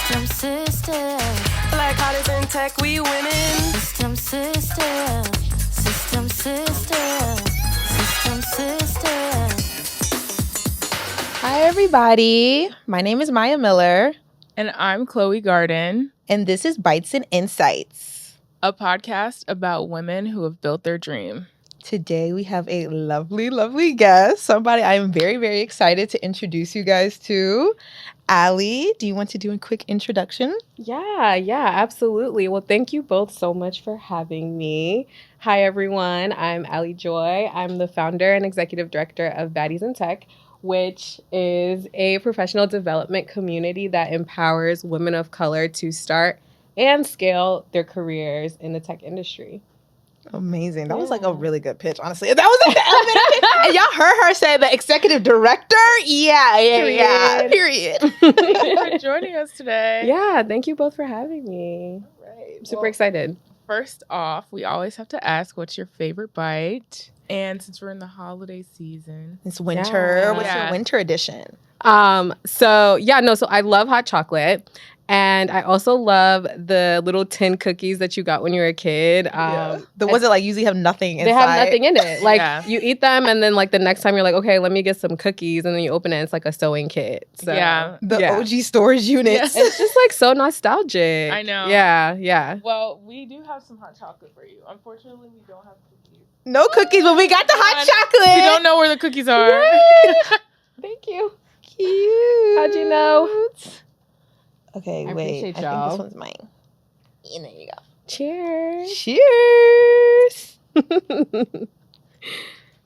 SiSTEM. Like hottest in tech, we winning. SiSTEM. SiSTEM. Hi, everybody. My name is Maya Miller, And I'm Chloe Garden, and this is Bytes and Insights. a podcast about women who have built their dream. Today, we have a lovely, lovely guest, somebody I'm very, very excited to introduce you guys to. Allie, do you want to do a quick introduction? Yeah, absolutely. Well, thank you both so much for having me. Hi, everyone. I'm Allie Joy. I'm the founder and executive director of Baddies in Tech, which is a professional development community that empowers women of color to start and scale their careers in the tech industry. Amazing. That was like a really good pitch, honestly. That was like the elevator pitch. And y'all heard her say the executive director? Yeah. Period. Thank you for joining us today. Yeah, thank you both for having me. Right. I'm super excited. First off, we always have to ask, what's your favorite bite? And since we're in the holiday season. It's winter. Yeah. What's your winter edition? So I love hot chocolate. And I also love the little tin cookies that you got when you were a kid. The ones that like usually have nothing inside. They have nothing in it. Like Yeah. you eat them and then like the next time you're like, okay, let me get some cookies. And then you open it and it's like a sewing kit. So Yeah. The yeah. OG storage units. It's just like so nostalgic. I know. Yeah. Well, we do have some hot chocolate for you. Unfortunately, we don't have cookies. No cookies, but we got the hot chocolate. We don't know where the cookies are. Thank you. Cute. How'd you know? Okay, I wait. appreciate I y'all. think this one's mine. And there you go. Cheers. Cheers.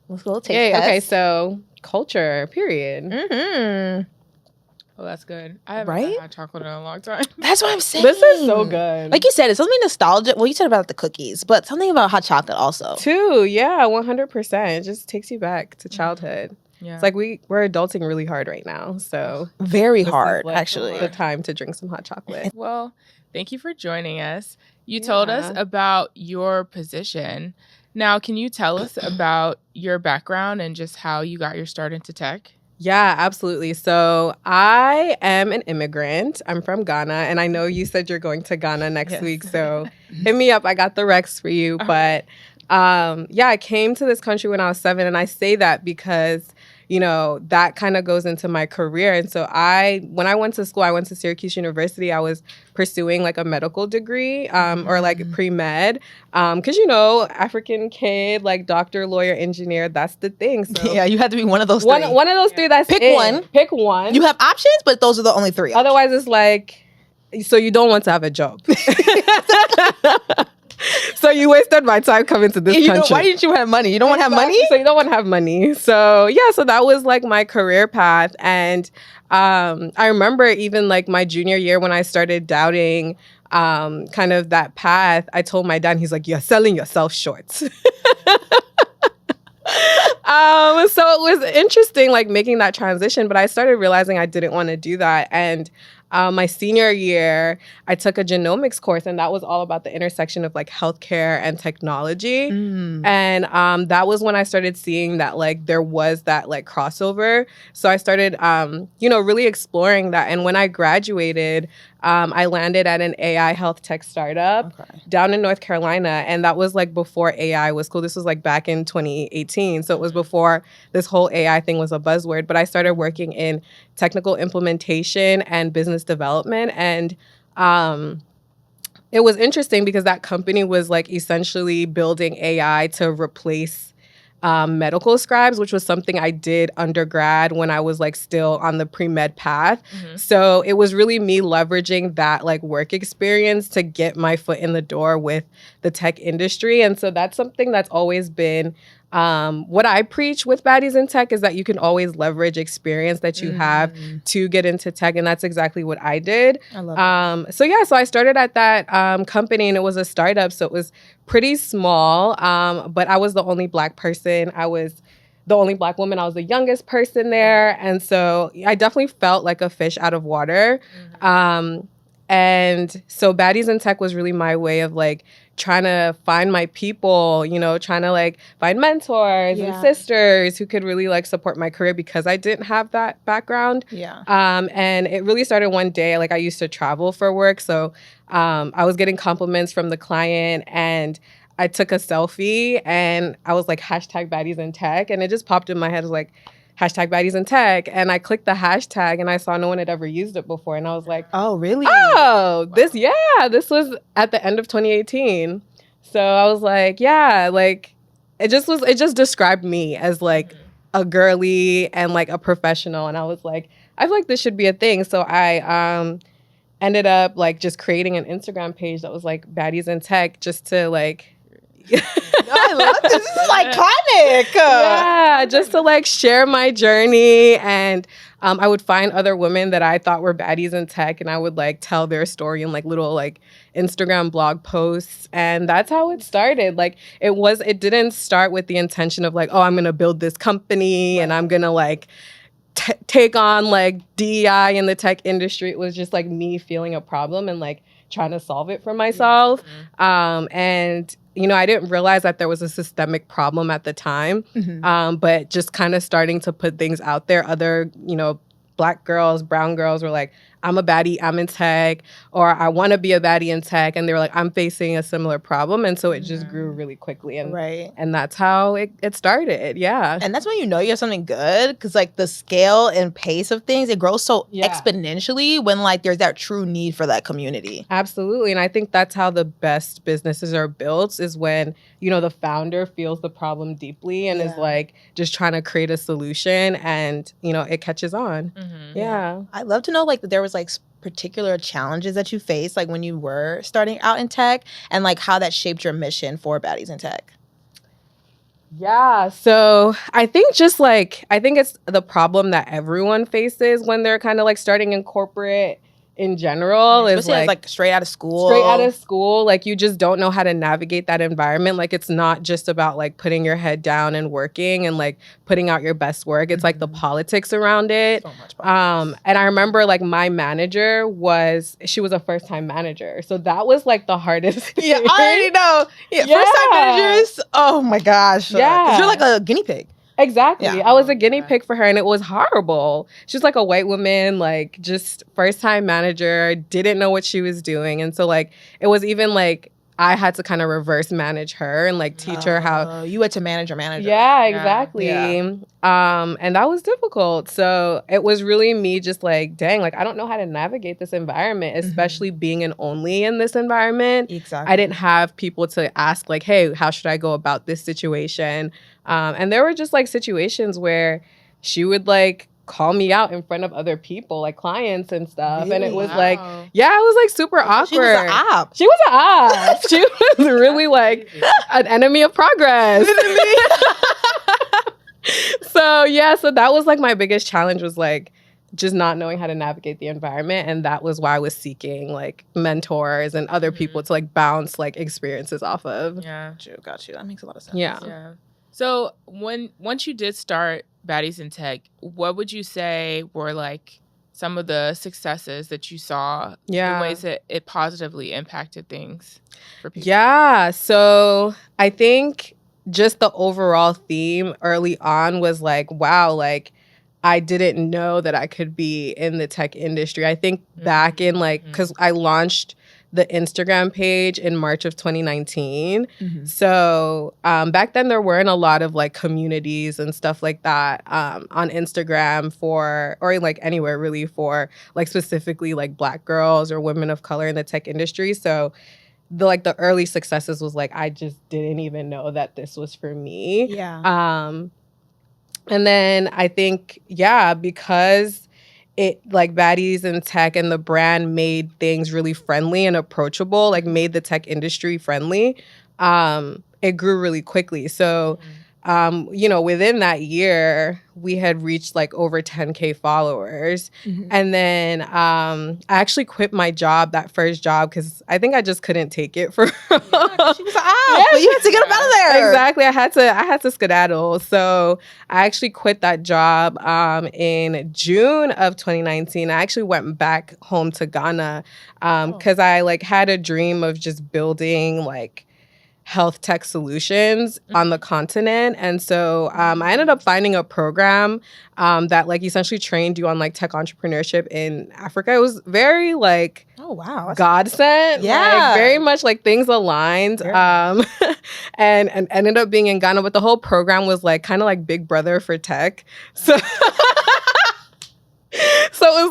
Let's go taste Yay, test. okay, so culture, period. Mm-hmm. Oh, that's good. I haven't Right? had hot chocolate in a long time. That's what I'm saying. This is so good. Like you said, it's something nostalgic. Well, you said about the cookies, but something about hot chocolate also. Too, yeah, 100%. It just takes you back to childhood. Yeah. It's like we're adulting really hard right now, so Very this is, hard, like, actually. the time to drink some hot chocolate. Well, thank you for joining us. You told us Yeah. about your position. Now, can you tell us about your background and just how you got your start into tech? Yeah, absolutely. So I am an immigrant. I'm from Ghana, and I know you said you're going to Ghana next Yes. week, so hit me up. I got the Rex for you. But I came to this country when I was 7, and I say that because that kind of goes into my career. And so when I went to school, I went to Syracuse University. I was pursuing like a medical degree or like pre-med because, African kid, like doctor, lawyer, engineer, that's the thing. So Yeah, you had to be one of those three. one of those three, that's Pick it. one. Pick one. You have options, but those are the only three. Otherwise, it's like, so you don't want to have a job. So you wasted my time coming to this country. Why didn't you have money? You don't want to have money? So you don't want to have money. So so that was like my career path. And I remember even like my junior year when I started doubting kind of that path, I told my dad, he's like, you're selling yourself short. So it was interesting, like making that transition, but I started realizing I didn't want to do that. And my senior year, I took a genomics course, and that was all about the intersection of like healthcare and technology. And that was when I started seeing that like there was that like crossover. So I started, really exploring that. And when I graduated, I landed at an AI health tech startup down in North Carolina. And that was like before AI was cool. This was like back in 2018. So it was before this whole AI thing was a buzzword. But I started working in technical implementation and business development. And it was interesting because that company was like essentially building AI to replace medical scribes, which was something I did undergrad when I was like still on the pre-med path. So it was really me leveraging that like work experience to get my foot in the door with the tech industry. And so that's something that's always been what I preach with Baddies in Tech is that you can always leverage experience that you have to get into tech. And that's exactly what I did. I love that. So I started at that company, and it was a startup. So it was pretty small, but I was the only Black person. I was the only Black woman. I was the youngest person there. And so I definitely felt like a fish out of water. And so Baddies in Tech was really my way of like trying to find my people, you know, trying to like find mentors and sisters who could really like support my career because I didn't have that background. Yeah. And it really started one day. Like I used to travel for work. So I was getting compliments from the client and I took a selfie and I was like, hashtag Baddies in Tech. And it just popped in my head. It was like, hashtag Baddies in Tech. And I clicked the hashtag and I saw no one had ever used it before. And I was like, oh, really? Oh, this was at the end of 2018. So I was like, yeah, like it just described me as like a girly and like a professional. And I was like, I feel like this should be a thing. So I ended up like just creating an Instagram page that was like Baddies in Tech just to like No, I love this. This is iconic. Yeah, just to like share my journey. And I would find other women that I thought were baddies in tech and I would like tell their story in like little like Instagram blog posts. And that's how it started. Like it didn't start with the intention of like, oh, I'm going to build this company and I'm going to like take on like DEI in the tech industry. It was just like me feeling a problem and like trying to solve it for myself. And you know, I didn't realize that there was a systemic problem at the time, but just kind of starting to put things out there. Other, you know, Black girls, brown girls were like, I'm a baddie, I'm in tech, or I want to be a baddie in tech. And they were like, I'm facing a similar problem. And so it just grew really quickly. And that's how it started. Yeah. And that's when you know you have something good because like the scale and pace of things, it grows so exponentially when like there's that true need for that community. Absolutely. And I think that's how the best businesses are built is when, you know, the founder feels the problem deeply and is like just trying to create a solution and, you know, it catches on. Yeah. I'd love to know like that there was like particular challenges that you faced like when you were starting out in tech and like how that shaped your mission for Baddies in Tech. Yeah, so I think it's the problem that everyone faces when they're kind of like starting in corporate in general is like straight out of school. Like you just don't know how to navigate that environment. Like it's not just about like putting your head down and working and like putting out your best work. It's like the politics around it. So much politics. And I remember like my manager she was a first time manager. So that was like the hardest thing. Yeah, I already know. Yeah, first time managers. Oh my gosh. Yeah. 'Cause you're like a guinea pig. Exactly. Yeah. I was a guinea pig for her and it was horrible. She was like a white woman, like just first time manager, didn't know what she was doing. And so like it was even like I had to kind of reverse manage her and like teach her how you had to manage your manager. Yeah, exactly. Yeah. And that was difficult. So it was really me just like, dang, like I don't know how to navigate this environment, especially being an only in this environment. Exactly. I didn't have people to ask like, hey, how should I go about this situation? And there were just like situations where she would like call me out in front of other people, like clients and stuff. Really? And it was like, yeah, it was like super awkward. She was an op. She was an op. She was really like an enemy of progress. So that was like my biggest challenge was like just not knowing how to navigate the environment. And that was why I was seeking like mentors and other people to like bounce like experiences off of. Yeah. Got you. That makes a lot of sense. Yeah. So once you did start Baddies in Tech, what would you say were like some of the successes that you saw in ways that it positively impacted things for people? Yeah. So I think just the overall theme early on was like, wow, like I didn't know that I could be in the tech industry. I think back in like, because I launched the Instagram page in March of 2019. So back then there weren't a lot of like communities and stuff like that on Instagram or like anywhere really for like specifically like Black girls or women of color in the tech industry. So the early successes was like, I just didn't even know that this was for me. Yeah. And then I think, because it like Baddies in Tech and the brand made things really friendly and approachable, like made the tech industry friendly. It grew really quickly. So within that year, we had reached like over 10K followers. And then I actually quit my job, that first job, because I think I just couldn't take it for. She was like, but you had to get up out of there. Exactly. I had to skedaddle. So I actually quit that job in June of 2019. I actually went back home to Ghana because I like had a dream of just building like health tech solutions on the continent. And so I ended up finding a program that like essentially trained you on like tech entrepreneurship in Africa. It was very like God sent. Like, very much like things aligned. And ended up being in Ghana, but the whole program was like kind of like Big Brother for tech. So so it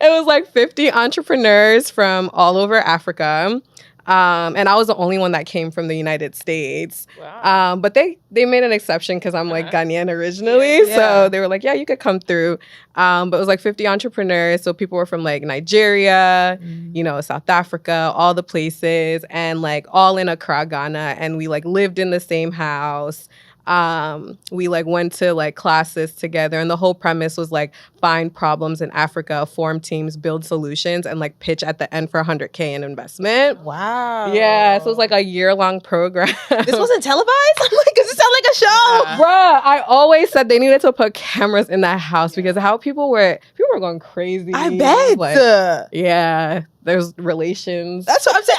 was like 50 entrepreneurs from all over Africa. And I was the only one that came from the United States. Wow. But they made an exception because I'm like Ghanaian originally. Yeah. So they were like, yeah, you could come through. But it was like 50 entrepreneurs. So people were from like Nigeria, South Africa, all the places, and like all in Accra, Ghana. And we like lived in the same house. We like went to like classes together, and the whole premise was like find problems in Africa, form teams, build solutions, and like pitch at the end for 100K in investment. Wow. Yeah, so it was like a year-long program. This wasn't televised? I'm like, does it sound like a show? Yeah. Bruh, I always said they needed to put cameras in that house because how people were going crazy. I bet. Like, yeah. There's relations. That's what I'm saying.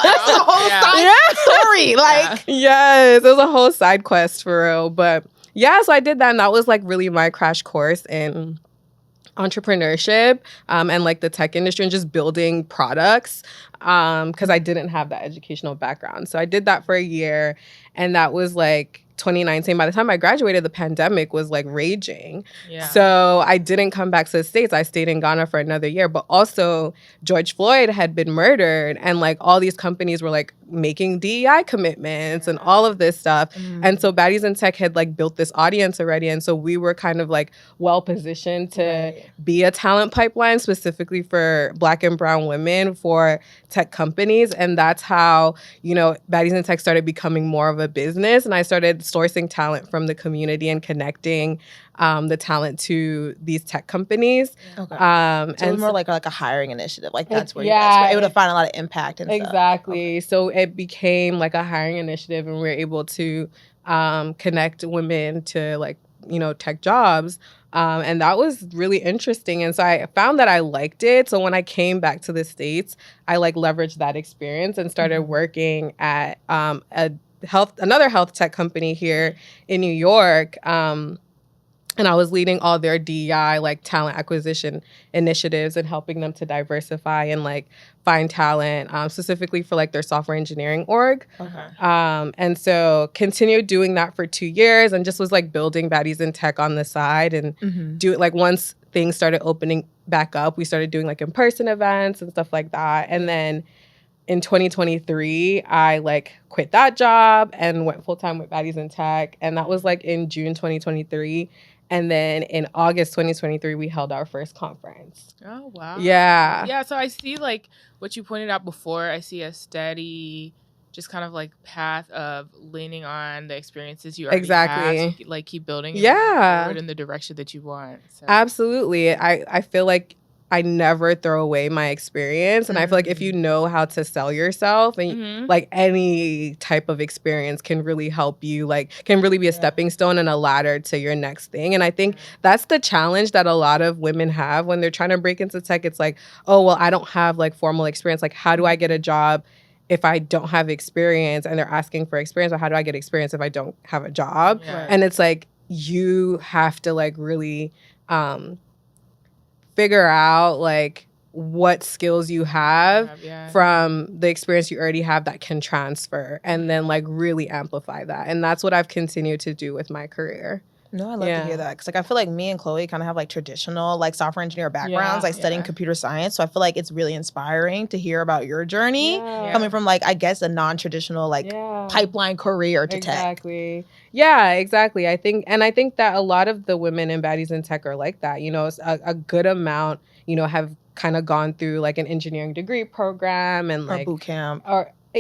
That's a whole side story. Like, yes, it was a whole side quest for real. But yeah, so I did that, and that was like really my crash course in entrepreneurship and like the tech industry and just building products because I didn't have that educational background. So I did that for a year, and that was like 2019. By the time I graduated, the pandemic was like raging. Yeah. So I didn't come back to the States. I stayed in Ghana for another year. But also George Floyd had been murdered, and like all these companies were like making DEI commitments and all of this stuff. And so Baddies in Tech had like built this audience already. And so we were kind of like well positioned to be a talent pipeline specifically for Black and brown women for tech companies. And that's how, Baddies in Tech started becoming more of a business. And I started sourcing talent from the community and connecting the talent to these tech companies. Okay. So and it was more like a hiring initiative. Like that's where you guys were able to find a lot of impact and exactly. Stuff. Okay. So it became like a hiring initiative, and we were able to connect women to like, tech jobs. And that was really interesting. And so I found that I liked it. So when I came back to the States, I like leveraged that experience and started working at another health tech company here in New York. And I was leading all their DEI, like talent acquisition initiatives and helping them to diversify and like find talent, specifically for like their software engineering org. Okay. And so continued doing that for 2 years and just was like building Baddies in Tech on the side and do it like once things started opening back up, we started doing like in-person events and stuff like that. And then in 2023, I like quit that job and went full-time with Baddies in Tech. And that was like in June 2023. And then in August 2023, we held our first conference. Oh, wow. Yeah. Yeah, so I see like what you pointed out before. I see a steady just kind of like path of leaning on the experiences you already have to, like keep building forward in the direction that you want. So. Absolutely. I feel like I never throw away my experience. And I feel like if you know how to sell yourself and like any type of experience can really help you, like can really be a stepping stone and a ladder to your next thing. And I think that's the challenge that a lot of women have when they're trying to break into tech. It's like, oh, well, I don't have like formal experience. Like, how do I get a job if I don't have experience? And they're asking for experience. Or how do I get experience if I don't have a job? Yeah. And it's like, you have to like really figure out like what skills you have from the experience you already have that can transfer and then like really amplify that. And that's what I've continued to do with my career. No, I love to hear that. Because like I feel like me and Chloe kind of have like traditional like software engineer backgrounds, like studying computer science. So I feel like it's really inspiring to hear about your journey coming from like, I guess, a non-traditional like pipeline career to tech. Exactly. Yeah, exactly. I think that a lot of the women in Baddies in Tech are like that. A good amount, have kind of gone through like an engineering degree program and like boot camp.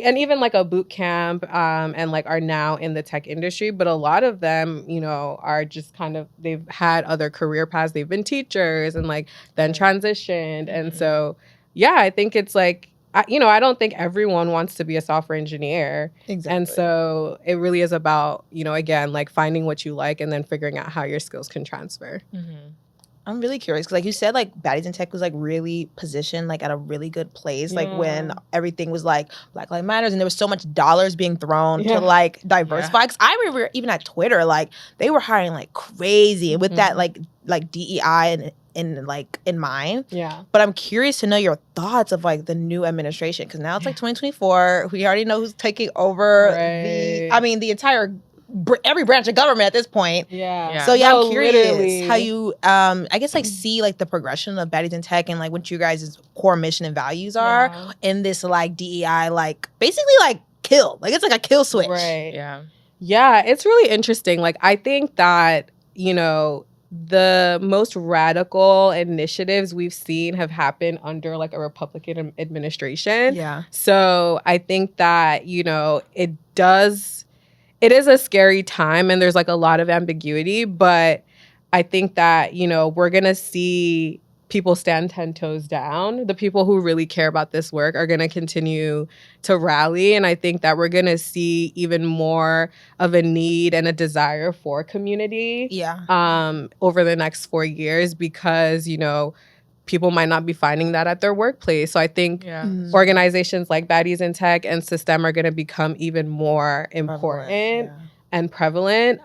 and even like a boot camp and like are now in the tech industry, but a lot of them, you know, are just kind of, they've had other career paths. They've been teachers and like then transitioned. And so, yeah, I think it's like, you know, I don't think everyone wants to be a software engineer. Exactly. And so it really is about, you know, again, like finding what you like and then figuring out how your skills can transfer. I'm really curious because, like you said, like Baddies in Tech was like really positioned like at a really good place. Like when everything was like Black Lives Matters and there was so much dollars being thrown to like diversify. Because I remember even at Twitter, like they were hiring like crazy with that like DEI in mind. Yeah. But I'm curious to know your thoughts of like the new administration because now it's like 2024. We already know who's taking over the entire. Every branch of government at this point. So I'm curious literally. How you I guess like see like the progression of Baddies in Tech and like what you guys' core mission and values are in this like DEI like basically like kill. Like it's like a kill switch. Yeah, it's really interesting. Like I think that, you know, the most radical initiatives we've seen have happened under like a Republican administration. So I think that, you know, it is a scary time and there's like a lot of ambiguity, but I think that, you know, we're going to see people stand 10 toes down. The people who really care about this work are going to continue to rally. And I think that we're going to see even more of a need and a desire for community over the next 4 years because, you know, people might not be finding that at their workplace. So I think organizations like Baddies in Tech and SiSTEM are going to become even more important and prevalent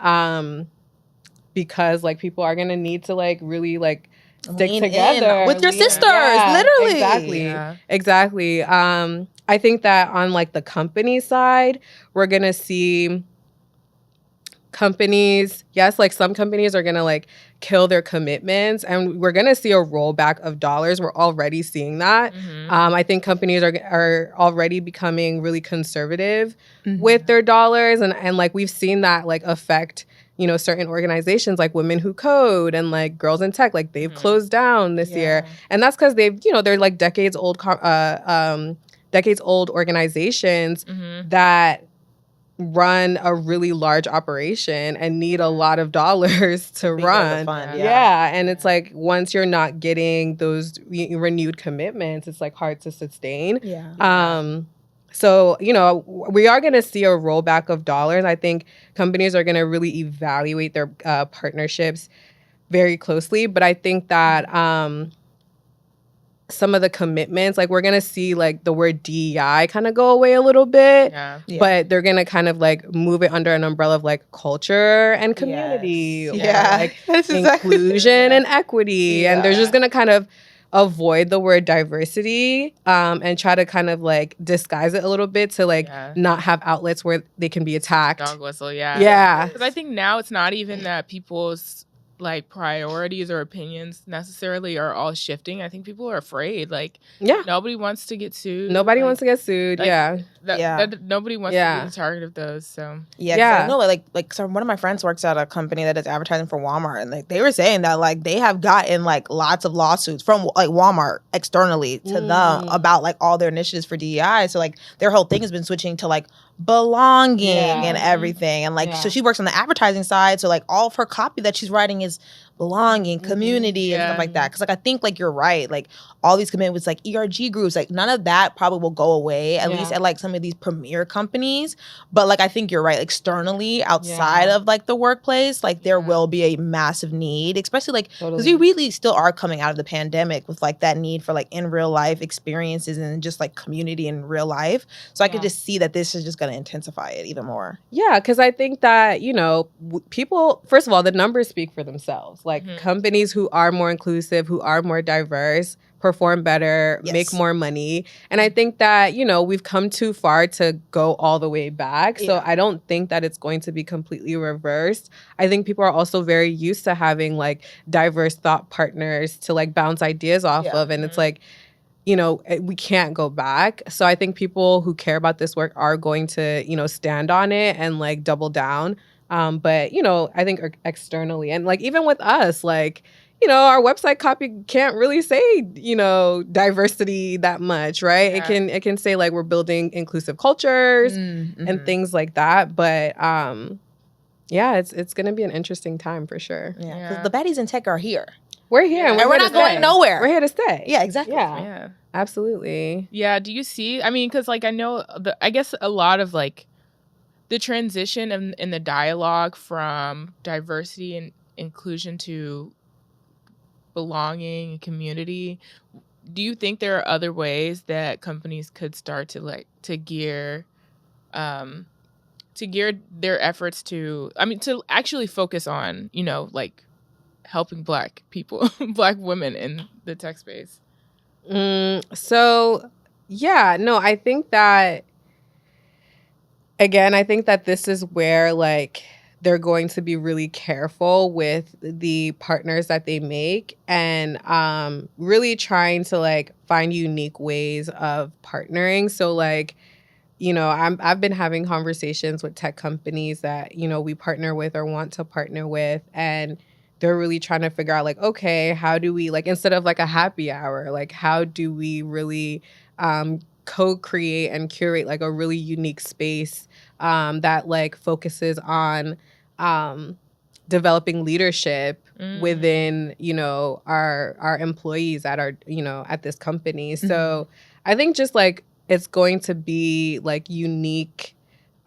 because like people are going to need to like really like stick together with your sisters, literally. Exactly. I think that on like the company side, we're going to see companies, like some companies are going to like kill their commitments and we're going to see a rollback of dollars. We're already seeing that. I think companies are already becoming really conservative with their dollars and like we've seen that like affect, you know, certain organizations like Women Who Code and like Girls in Tech, like they've closed down this year. And that's because they've, you know, they're like decades old organizations that run a really large operation and need a lot of dollars to run. And it's like once you're not getting those renewed commitments, it's like hard to sustain. So, you know, we are going to see a rollback of dollars. I think companies are going to really evaluate their partnerships very closely. But I think that some of the commitments, like we're going to see like the word DEI kind of go away a little bit, but they're going to kind of like move it under an umbrella of like culture and community or like inclusion and equity. And they're just going to kind of avoid the word diversity and try to kind of like disguise it a little bit to like not have outlets where they can be attacked. Dog whistle, because I think now it's not even that people's like priorities or opinions necessarily are all shifting. I think people are afraid. Like, nobody wants to get sued. Nobody wants to get sued. Like, nobody wants to be the target of those. So I know. Like, so one of my friends works at a company that does advertising for Walmart, and like they were saying that like they have gotten like lots of lawsuits from like Walmart externally to them about like all their initiatives for DEI. So like their whole thing has been switching to like belonging and everything, and like so she works on the advertising side, so like all of her copy that she's writing is belonging, community, and stuff like that. Because like I think like you're right, like all these commitments like ERG groups, like none of that probably will go away, at least at like some of these premier companies. But like I think you're right, externally outside of like the workplace, like there will be a massive need, especially like because we really still are coming out of the pandemic with like that need for like in real life experiences and just like community in real life. So I could just see that this is just going to intensify it even more. Yeah, because I think that, you know, people, first of all, the numbers speak for themselves. Like companies who are more inclusive, who are more diverse, perform better, make more money. And I think that, you know, we've come too far to go all the way back. So I don't think that it's going to be completely reversed. I think people are also very used to having like diverse thought partners to like bounce ideas off of. And it's like, you know, we can't go back. So I think people who care about this work are going to, you know, stand on it and like double down. But, you know, I think externally and like even with us, like, our website copy can't really say, diversity that much, right? Yeah. It can say like we're building inclusive cultures and things like that. But it's going to be an interesting time for sure. Yeah, because the baddies in tech are here. We're here, and we're not going nowhere. We're here to stay. Yeah, exactly. Yeah, absolutely. Yeah. Do you see? I mean, because like I know, I guess a lot of like the transition in the dialogue from diversity and inclusion to belonging and community. Do you think there are other ways that companies could start to gear their efforts to actually focus on, like helping Black people, Black women in the tech space? I think that, again, I think that this is where like they're going to be really careful with the partners that they make and really trying to like find unique ways of partnering. So like, I've been having conversations with tech companies that, we partner with or want to partner with, and they're really trying to figure out like, okay, how do we, like, instead of like a happy hour, like how do we really co-create and curate like a really unique space that like focuses on developing leadership within, our employees at our, at this company. So I think just like it's going to be like unique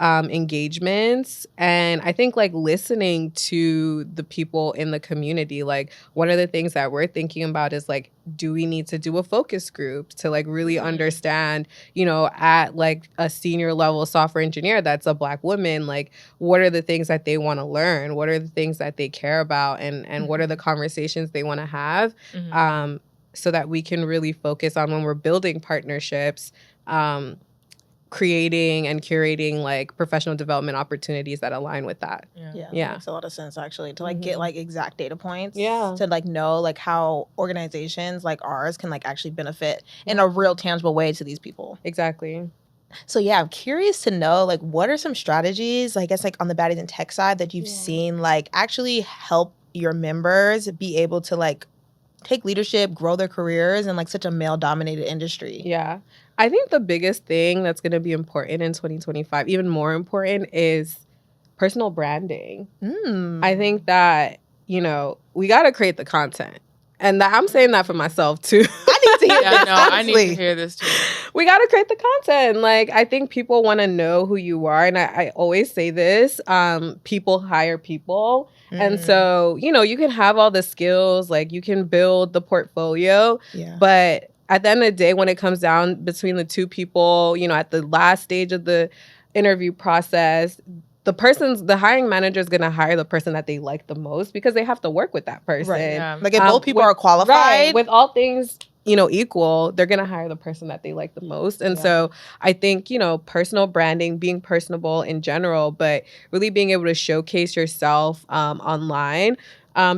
engagements, and I think like listening to the people in the community. Like one of the things that we're thinking about is like, do we need to do a focus group to like really understand, at like a senior level software engineer that's a Black woman, like what are the things that they want to learn, what are the things that they care about, and what are the conversations they want to have, so that we can really focus on when we're building partnerships, creating and curating like professional development opportunities that align with that. That makes a lot of sense actually, to like get like exact data points, to like know like how organizations like ours can like actually benefit in a real tangible way to these people. Exactly. So I'm curious to know like what are some strategies, I guess, like on the Baddies and Tech side that you've seen like actually help your members be able to like take leadership, grow their careers in like such a male dominated industry? Yeah. I think the biggest thing that's going to be important in 2025, even more important, is personal branding. I think that, we got to create the content. And I'm saying that for myself too. I need to hear this. I need to hear this too. We got to create the content. Like, I think people want to know who you are. And I always say this, people hire people. And so, you can have all the skills, like you can build the portfolio, but at the end of the day, when it comes down between the two people, at the last stage of the interview process, the hiring manager is going to hire the person that they like the most because they have to work with that person. Right. Yeah. Like if both people are qualified. Right, with all things, equal, they're going to hire the person that they like the most. And so I think, personal branding, being personable in general, but really being able to showcase yourself online.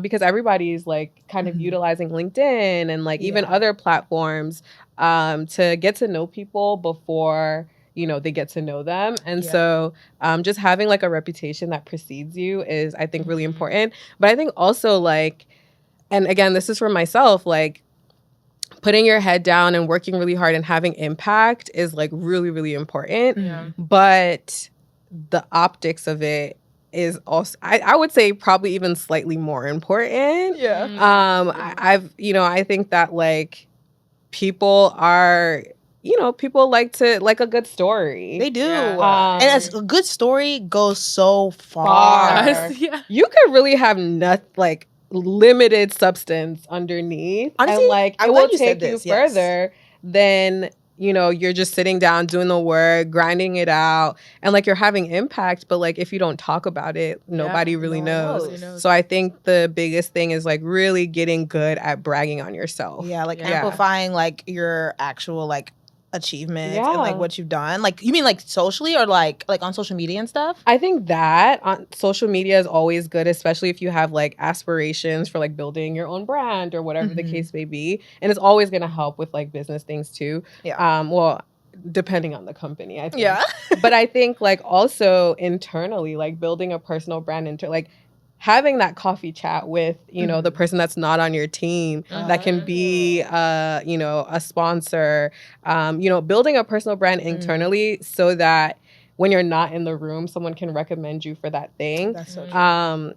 Because everybody's like kind of utilizing LinkedIn and like even other platforms to get to know people before, they get to know them. And so just having like a reputation that precedes you is, I think, really important. But I think also like, and again, this is for myself, like putting your head down and working really hard and having impact is like really, really important. But the optics of it is also, I would say, probably even slightly more important. I think that like people are, people like a good story. They do. And a good story goes so far. You could really have like limited substance underneath. Honestly, and like it will take you further than you're just sitting down doing the work, grinding it out, and like you're having impact, but like if you don't talk about it, nobody really knows. So I think the biggest thing is like really getting good at bragging on yourself. Amplifying like your actual like achievements and like what you've done. Like, you mean like socially or like on social media and stuff? I think that on social media is always good, especially if you have like aspirations for like building your own brand or whatever the case may be. And it's always going to help with like business things too. Well, depending on the company, I think. But I think like also internally, like building a personal brand like having that coffee chat with, the person that's not on your team, that can be, a sponsor, building a personal brand internally so that when you're not in the room, someone can recommend you for that thing. That's so true.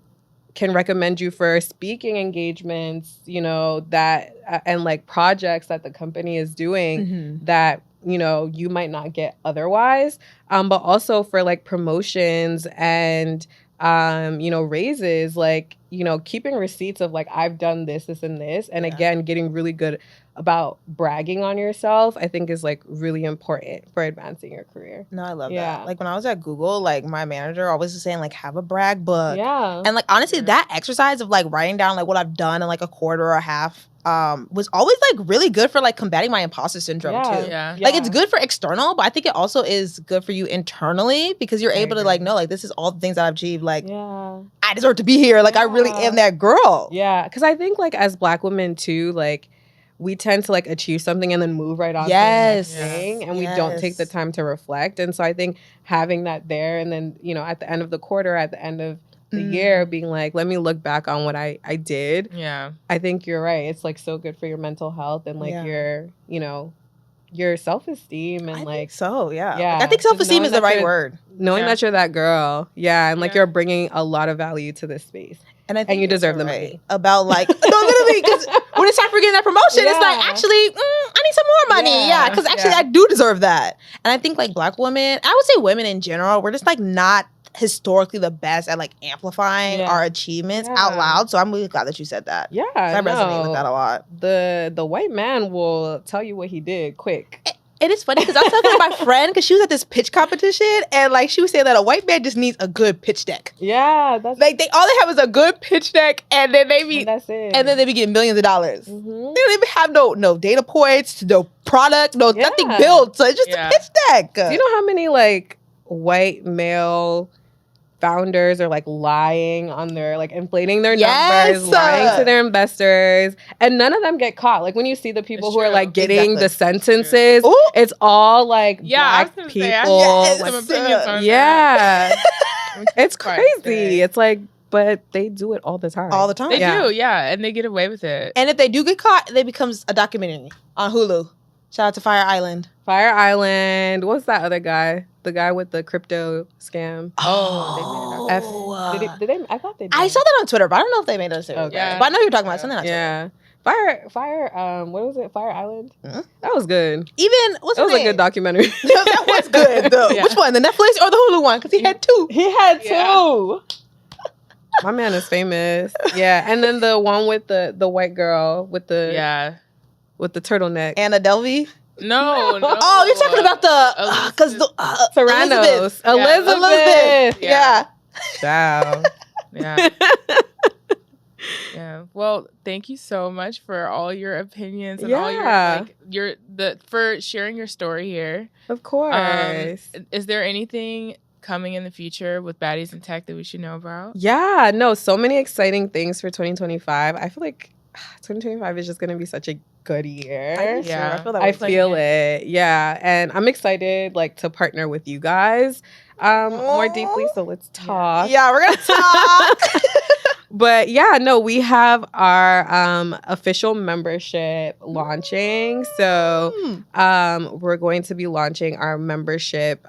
Can recommend you for speaking engagements, that and like projects that the company is doing that, you might not get otherwise. But also for like promotions and, raises, like, keeping receipts of like, I've done this, this, and this. And again, getting really good about bragging on yourself, I think is like really important for advancing your career. No, I love that. Like when I was at Google, like my manager always was saying like, have a brag book. Yeah. And like, honestly, that exercise of like writing down like what I've done in like a quarter or a half was always like really good for like combating my imposter syndrome too. Yeah. Like it's good for external, but I think it also is good for you internally because you're able to like know like this is all the things that I've achieved. Like I deserve to be here. Like I really am that girl. Yeah. Cause I think like as Black women too, like we tend to like achieve something and then move right on to the next thing, and we don't take the time to reflect. And so I think having that there, and then at the end of the quarter, at the end of the year, being like, let me look back on what I did. Yeah, I think you're right. It's like so good for your mental health and like your self-esteem and I think I think just self-esteem is the right word. Knowing that you're that girl, and like you're bringing a lot of value to this space. And you deserve the money. About like, no, literally, because when it's time for getting that promotion, it's like, actually, I need some more money. Yeah, because actually I do deserve that. And I think like Black women, I would say women in general, we're just like not historically the best at like amplifying our achievements out loud. So I'm really glad that you said that. Yeah. I resonate with that a lot. The white man will tell you what he did quick. It is funny because I was talking to my friend because she was at this pitch competition and like she was saying that a white man just needs a good pitch deck. Yeah, that's like all they have is a good pitch deck and then they be and that's it. And then they be getting millions of dollars. They don't even have no data points, no product, nothing built. So it's just a pitch deck. Do you know how many like white male founders are like lying on their like inflating their numbers, lying to their investors, and none of them get caught. Like when you see the people who are like getting the sentences, it's all like Black people. It's crazy. It's like, but they do it all the time. All the time. They do, and they get away with it. And if they do get caught, it becomes a documentary on Hulu. Shout out to Fire Island. Fire Island. What's that other guy? The guy with the crypto scam. Did they? I thought they did. I saw that on Twitter, but I don't know if they made it. Okay. Yeah. But I know you're talking about something on Twitter. Fire. What was it? Fire Island. That was good. Even what's that was name? A good documentary. That was good though. Which one? The Netflix or the Hulu one? Because he had two. He had two. My man is famous. Yeah, and then the one with the white girl with the with the turtleneck. Anna Delvey. No. Oh, you're talking about the because Serranos. Elizabeth. Yeah. Wow. Yeah. Yeah. Well, thank you so much for all your opinions and all your for sharing your story here. Of course. Is there anything coming in the future with Baddies in Tech that we should know about? Yeah. No. So many exciting things for 2025. I feel like 2025 is just going to be such a good year. I feel it. Yeah. And I'm excited like to partner with you guys more deeply. So let's talk. Yeah, we're going to talk. But yeah, no, we have our official membership launching. So we're going to be launching our membership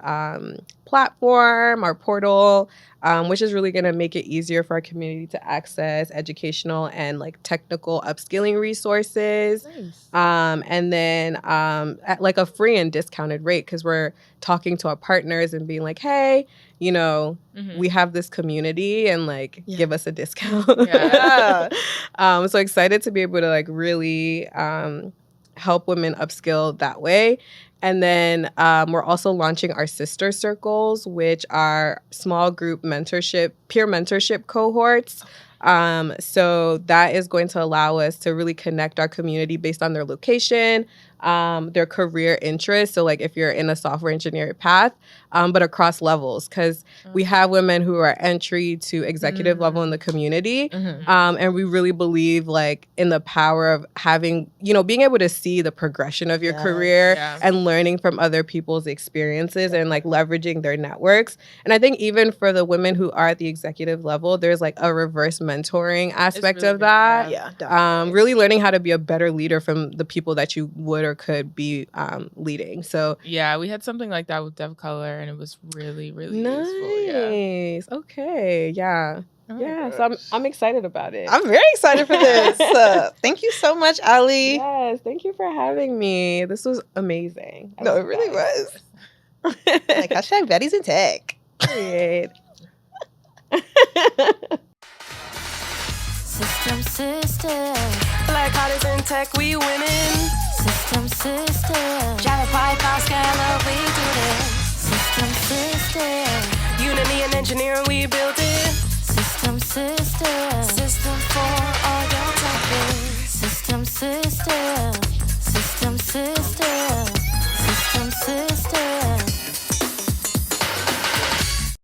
platform, our portal, which is really going to make it easier for our community to access educational and like technical upskilling resources. Nice. And then at like a free and discounted rate, because we're talking to our partners and being like, hey, we have this community and like give us a discount. So excited to be able to like really help women upskill that way. And then we're also launching our sister circles, which are small group mentorship, peer mentorship cohorts. So that is going to allow us to really connect our community based on their location, their career interests. So like if you're in a software engineering path, but across levels, because we have women who are entry to executive level in the community. And we really believe like in the power of having, being able to see the progression of your career and learning from other people's experiences and like leveraging their networks. And I think even for the women who are at the executive level, there's like a reverse mentoring aspect of that. Really learning how to be a better leader from the people that you would or could be leading. So yeah, we had something like that with Dev Color, and it was really, really nice. useful. Okay, yeah. So I'm excited about it. I'm very excited for this. Thank you so much, Allie. Yes, thank you for having me. This was amazing. No, it really was. Like hashtag Baddies in Tech. Period. SiSTEM. Like Baddies in Tech, we winning. SiSTEM. Java, Python, Scala, we do this. SiSTEM. Unity and engineering, we built it. SiSTEM. System for all your tech needs. SiSTEM.